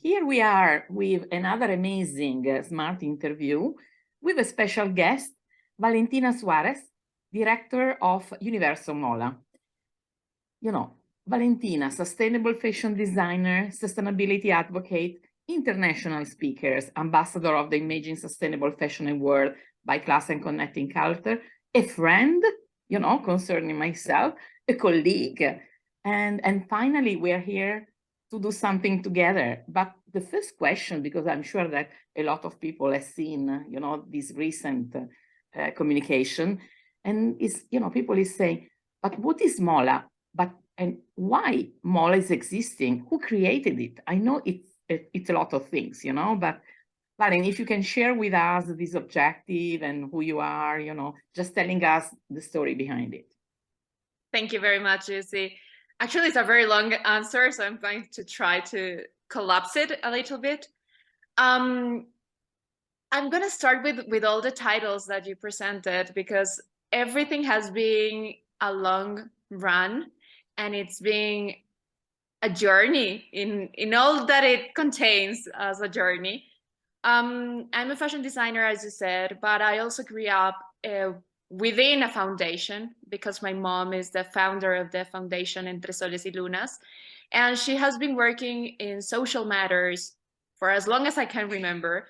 Here we are with another amazing smart interview with a special guest, Valentina Suarez, director of Universo MOLA. You know, Valentina, sustainable fashion designer, sustainability advocate, international speakers, ambassador of the Imaging Sustainable Fashion Award by Class and Connecting Culture, a friend, concerning myself, a colleague. And finally, we're here to do something together. But the first question, because I'm sure that a lot of people have seen, this recent communication, and people is saying, but what is MOLA? And why MOLA is existing? Who created it? I know it's a lot of things, but Valen, if you can share with us this objective and who you are, just telling us the story behind it. Thank you very much, Lucy. Actually, it's a very long answer, so I'm going to try to collapse it a little bit. I'm going to start with all the titles that you presented, because everything has been a long run, and it's been a journey in all that it contains as a journey. I'm a fashion designer, as you said, but I also grew up within a foundation, because my mom is the founder of the foundation Entre Soles y Lunas, and she has been working in social matters for as long as I can remember.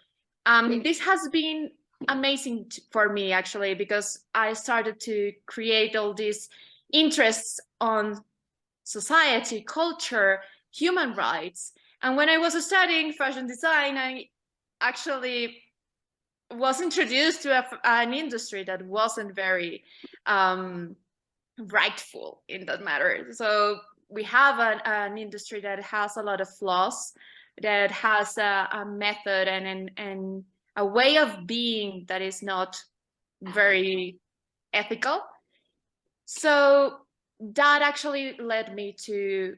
This has been amazing for me, actually, because I started to create all these interests on society, culture, human rights. And when I was studying fashion design, I actually was introduced to an industry that wasn't very rightful in that matter. So we have an industry that has a lot of flaws, that has a method and a way of being that is not very ethical. So that actually led me to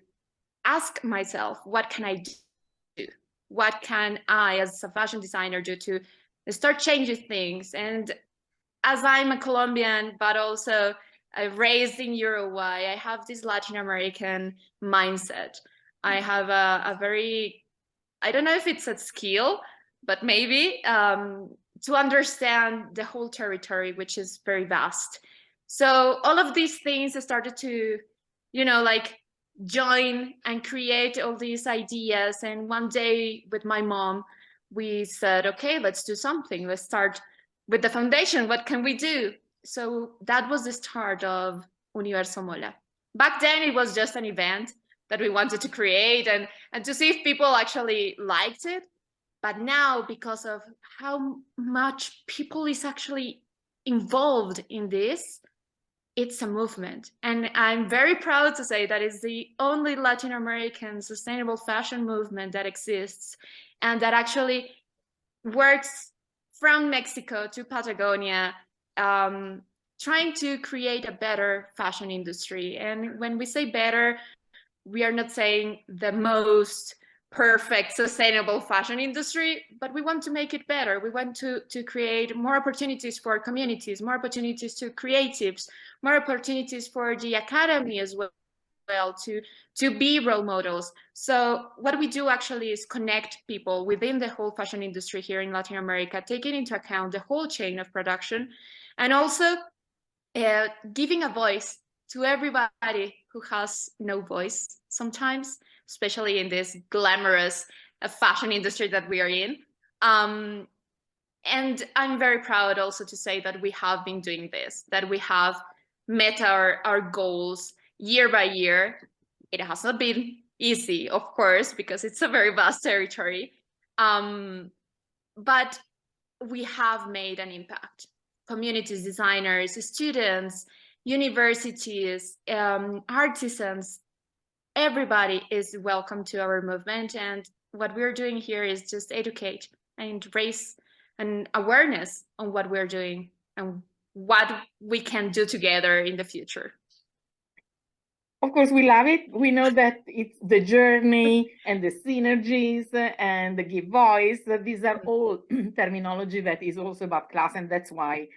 ask myself, what can I do? What can I, as a fashion designer, do to start changing things? And as I'm a Colombian, but also raised in Uruguay, I have this Latin American mindset. I have a very, I don't know if it's a skill, but maybe to understand the whole territory, which is very vast. So all of these things started to, join and create all these ideas. And one day with my mom, we said, okay, let's do something. Let's start with the foundation. What can we do? So that was the start of Universo MOLA. Back then, it was just an event that we wanted to create and to see if people actually liked it. But now, because of how much people is actually involved in this, it's a movement. And I'm very proud to say that it's the only Latin American sustainable fashion movement that exists and that actually works from Mexico to Patagonia, trying to create a better fashion industry. And when we say better, we are not saying the most perfect sustainable fashion industry, but we want to make it better. We want to create more opportunities for communities, more opportunities to creatives, more opportunities for the academy as well to be role models. So what we do actually is connect people within the whole fashion industry here in Latin America, taking into account the whole chain of production, and also giving a voice to everybody who has no voice sometimes, especially in this glamorous fashion industry that we are in. And I'm very proud also to say that we have been doing this, that we have met our goals year by year. It has not been easy, of course, because it's a very vast territory. But we have made an impact. Communities, designers, students, universities, artisans, everybody is welcome to our movement. And what we're doing here is just educate and raise an awareness on what we're doing and what we can do together in the future. Of course, we love it. We know that it's the journey and the synergies and the give voice. These are all terminology that is also about class. And that's why,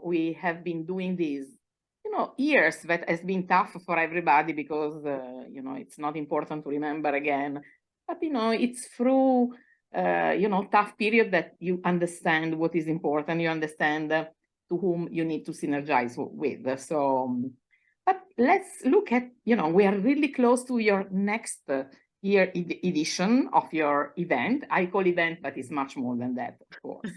we have been doing this, years that has been tough for everybody because, it's not important to remember again But, it's through, tough period that you understand what is important. You understand to whom you need to synergize with. So, but let's look at, we are really close to your next year edition of your event. I call event, but it's much more than that, of course.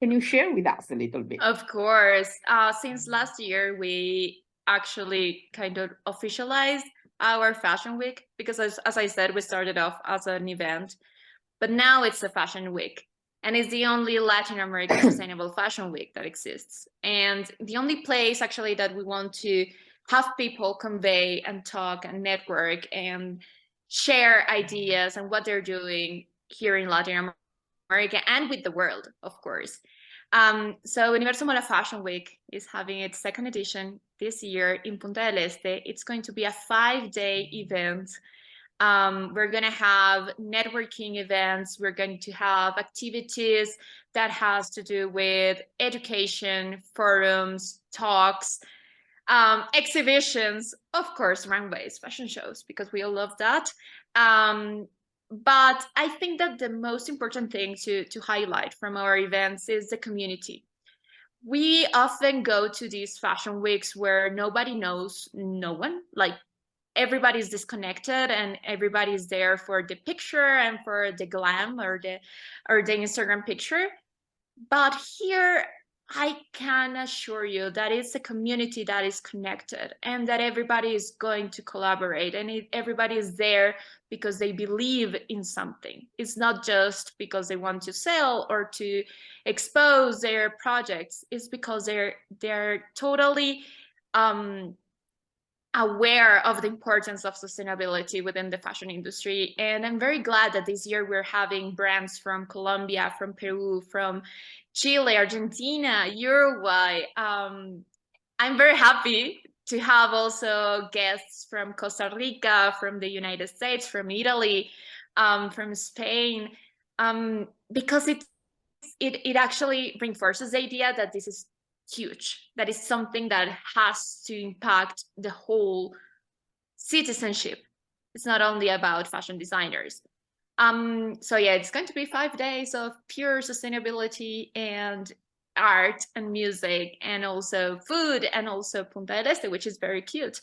Can you share with us a little bit? Of course. Since last year, we actually kind of officialized our fashion week because as I said, we started off as an event, but now it's a fashion week. And it's the only Latin American sustainable fashion week that exists. And the only place actually that we want to have people convey and talk and network and share ideas and what they're doing here in Latin America and with the world, of course. So Universo MOLA Fashion Week is having its second edition this year in Punta del Este. It's going to be a 5-day event. We're going to have networking events. We're going to have activities that has to do with education, forums, talks, exhibitions, of course, runways, fashion shows, because we all love that. But I think that the most important thing to highlight from our events is the community. We often go to these fashion weeks where nobody knows no one, like everybody's disconnected and everybody's there for the picture and for the glam or the Instagram picture. But here I can assure you that it's a community that is connected and that everybody is going to collaborate, and everybody is there because they believe in something. It's not just because they want to sell or to expose their projects. It's because they're totally aware of the importance of sustainability within the fashion industry. And I'm very glad that this year we're having brands from Colombia, from Peru, from Chile, Argentina, Uruguay. I'm very happy to have also guests from Costa Rica, from the United States, from Italy, from Spain, because it actually reinforces the idea that this is huge, that is something that has to impact the whole citizenship. It's not only about fashion designers. So yeah, it's going to be 5 days of pure sustainability and art and music and also food and also Punta del Este, which is very cute.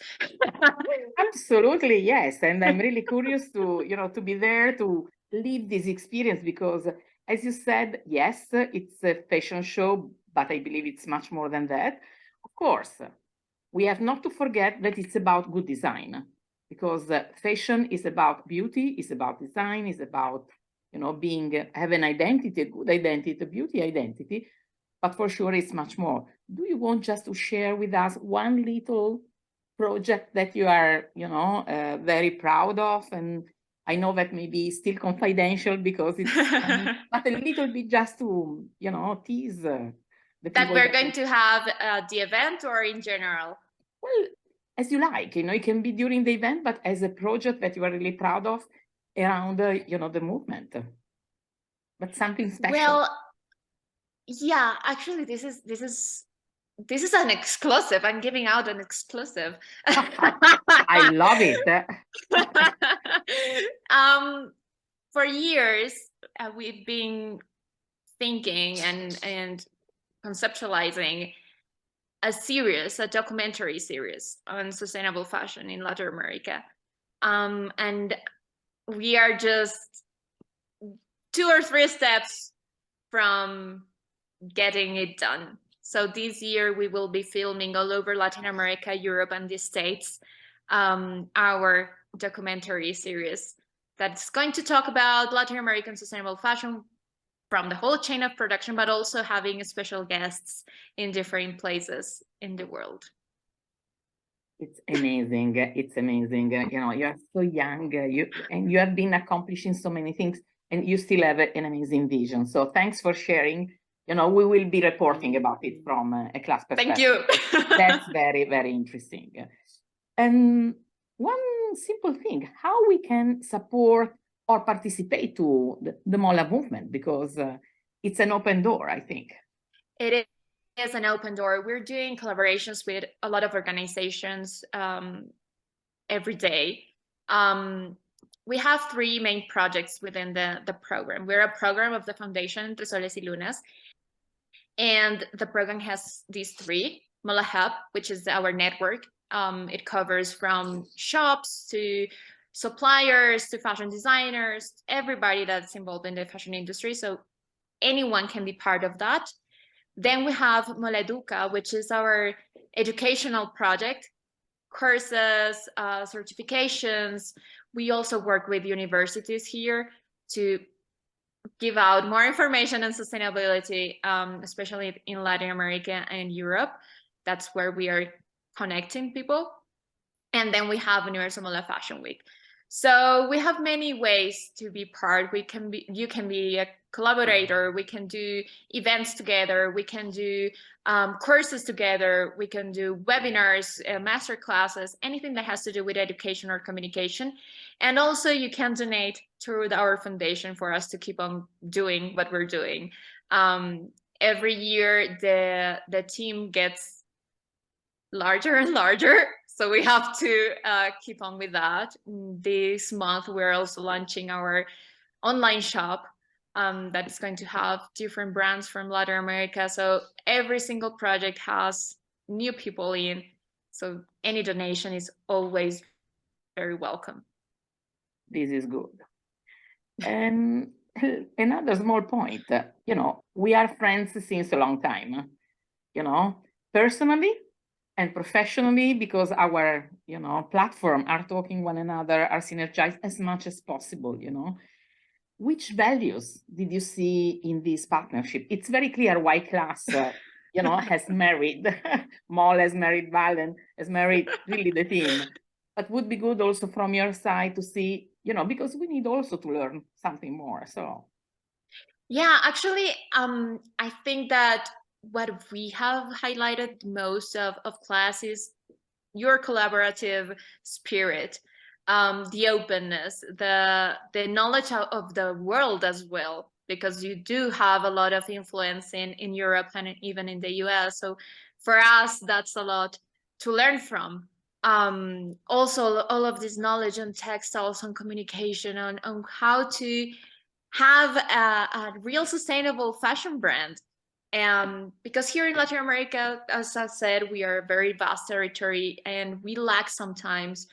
Absolutely, yes. And I'm really curious to, to be there to live this experience because, as you said, yes, it's a fashion show, but I believe it's much more than that. Of course, we have not to forget that it's about good design because fashion is about beauty, is about design, is about, have an identity, a good identity, a beauty identity, but for sure it's much more. Do you want just to share with us one little project that you are, very proud of? And I know that maybe still confidential because it's, but a little bit just to, tease the that people. We're going to have the event or in general? Well, as you like, it can be during the event, but as a project that you are really proud of around, the movement. But something special. Well, yeah, actually, this is an exclusive. I'm giving out an exclusive. I love it. For years, we've been thinking and conceptualizing a documentary series on sustainable fashion in Latin America. And we are just 2 or 3 steps from getting it done. So this year we will be filming all over Latin America, Europe, and the States, our documentary series that's going to talk about Latin American sustainable fashion from the whole chain of production, but also having special guests in different places in the world. It's amazing. It's amazing. You're so young, and you have been accomplishing so many things, and you still have an amazing vision. So thanks for sharing. We will be reporting about it from a class perspective. Thank you. That's very, very interesting. And one simple thing, how we can support or participate to the MOLA movement, because it's an open door, I think. It is an open door. We're doing collaborations with a lot of organizations every day. we have three main projects within the program. We're a program of the Foundation Entre Soles y Lunas, and the program has these three. Mola Hub, which is our network. It covers from shops to suppliers to fashion designers, everybody that's involved in the fashion industry. So anyone can be part of that. Then we have Mola Educa, which is our educational project, courses, certifications. We also work with universities here to give out more information on sustainability, especially in Latin America and Europe. That's where we are connecting people. And then we have Universo MOLA Fashion Week. So we have many ways to be part. You can be a collaborator. We can do events together. We can do courses together. We can do webinars, master classes, anything that has to do with education or communication. And also you can donate through our foundation for us to keep on doing what we're doing. Every year the team gets larger and larger. So we have to keep on with that. This month, we're also launching our online shop that is going to have different brands from Latin America. So every single project has new people in. So any donation is always very welcome. This is good. And another small point, we are friends since a long time, personally and professionally, because our, platform are talking one another, are synergized as much as possible, Which values did you see in this partnership? It's very clear why class, has married, Mol has married Valen, has married really the team. But would be good also from your side to see, because we need also to learn something more, so. Yeah, actually, I think that what we have highlighted most of class is your collaborative spirit, the openness, the knowledge of the world as well, because you do have a lot of influence in Europe and even in the US. So for us, that's a lot to learn from. Also, all of this knowledge on textiles, on communication, on how to have a real sustainable fashion brand. Because here in Latin America, as I said, we are a very vast territory and we lack sometimes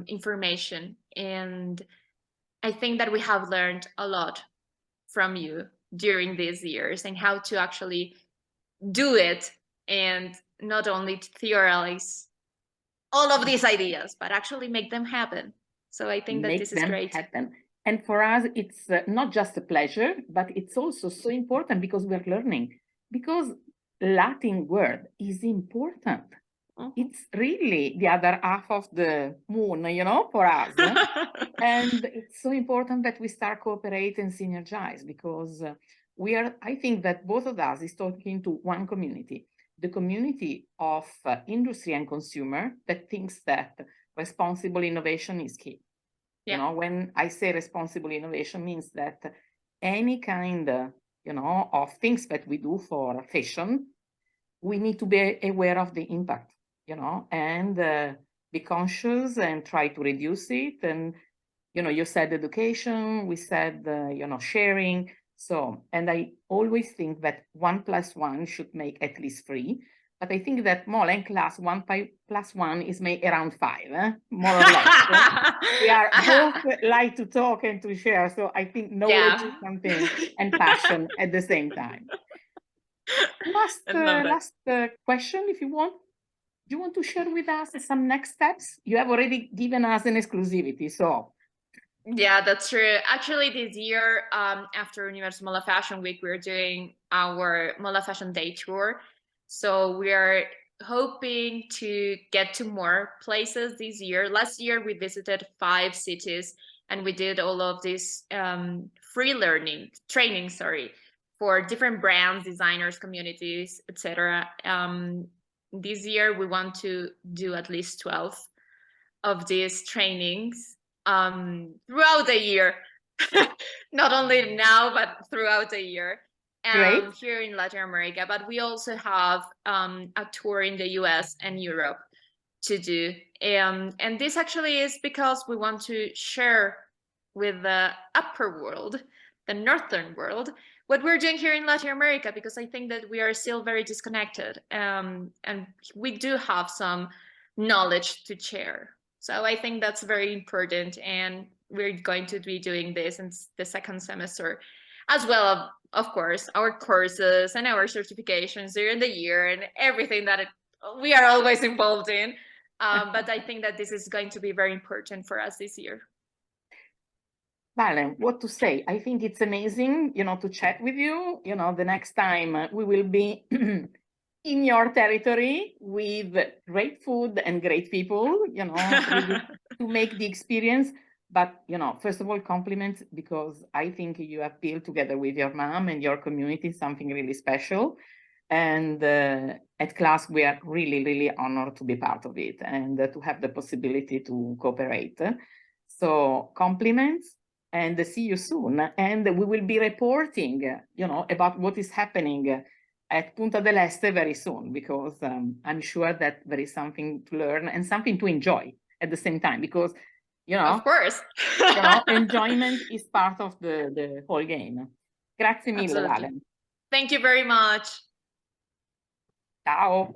information. And I think that we have learned a lot from you during these years and how to actually do it and not only theorize all of these ideas, but actually make them happen. So I think that this is great. Happen. And for us, it's not just a pleasure, but it's also so important because we're learning. Because Latin word is important. It's really the other half of the moon, for us. And it's so important that we start cooperate and synergize because I think that both of us is talking to one community, the community of industry and consumer that thinks that responsible innovation is key. Yeah. When I say responsible innovation means that any kind, of things that we do for fashion, we need to be aware of the impact, and be conscious and try to reduce it. And, you said education, we said, sharing. So, and I always think that 1 + 1 should make at least 3. But I think that Mol and class 1 + 1 is made around 5, more or less. We are both like to talk and to share. So I think knowledge is something and passion at the same time. Last question, if you want. Do you want to share with us some next steps? You have already given us an exclusivity, so. Yeah, that's true. Actually, this year, after Universo MOLA Fashion Week, we're doing our MOLA Fashion Day tour. So we are hoping to get to more places this year. Last year, we visited 5 cities and we did all of this free training, for different brands, designers, communities, etc. This year, we want to do at least 12 of these trainings throughout the year, not only now, but throughout the year. Here in Latin America, but we also have a tour in the US and Europe to do. And this actually is because we want to share with the upper world, the northern world, what we're doing here in Latin America, because I think that we are still very disconnected, and we do have some knowledge to share. So I think that's very important, and we're going to be doing this in the second semester, as well, of course, our courses and our certifications during the year and everything that we are always involved in. But I think that this is going to be very important for us this year. Vale, what to say? I think it's amazing, to chat with you. The next time we will be in your territory with great food and great people, really to make the experience. But, first of all, compliments, because I think you have built together with your mom and your community something really special. And at class, we are really, really honored to be part of it and to have the possibility to cooperate. So compliments, and see you soon. And we will be reporting, about what is happening at Punta del Este very soon, because I'm sure that there is something to learn and something to enjoy at the same time, because, of course, enjoyment is part of the whole game. Grazie mille, Absolutely. Vale. Thank you very much. Ciao.